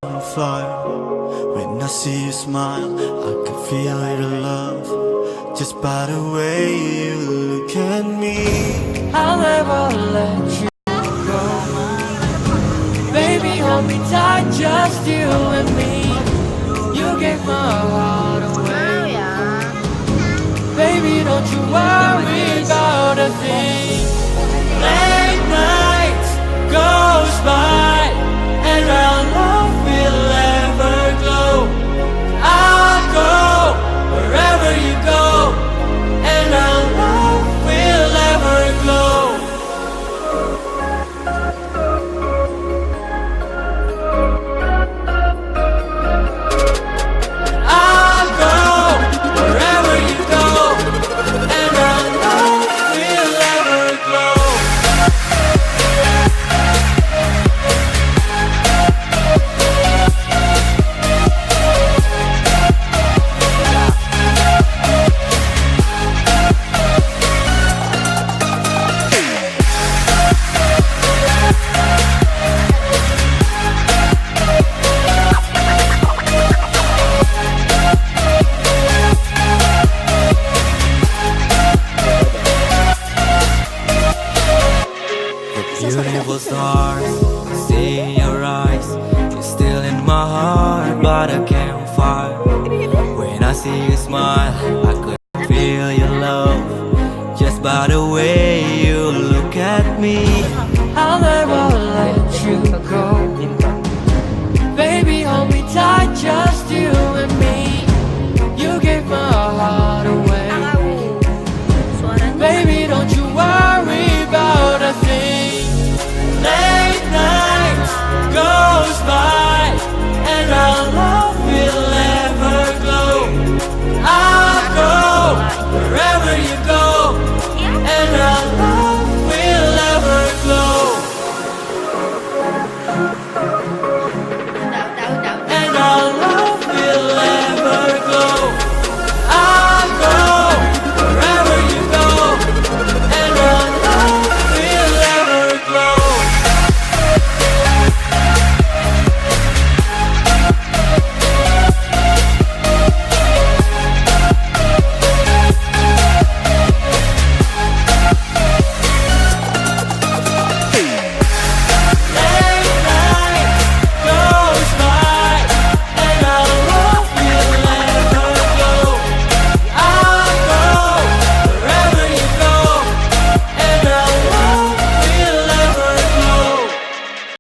on fire. When I see you smile, I can feel your love just by the way you look at me. I'll never let you go. Baby, hold me tight, just you and me. You gave my heart away. Baby, don't you worry about a thing. Late night goes by and our love will ever glow. I'll go wherever you go, and our love will ever glow. I'll go wherever you go, and our love will ever glow. Beautiful stars, I see in your eyes. You're still in my heart, but I can't fight. When I see you smile, I could feel your love just by the way you look at me. I'll never let you go. Baby, hold me tight, just you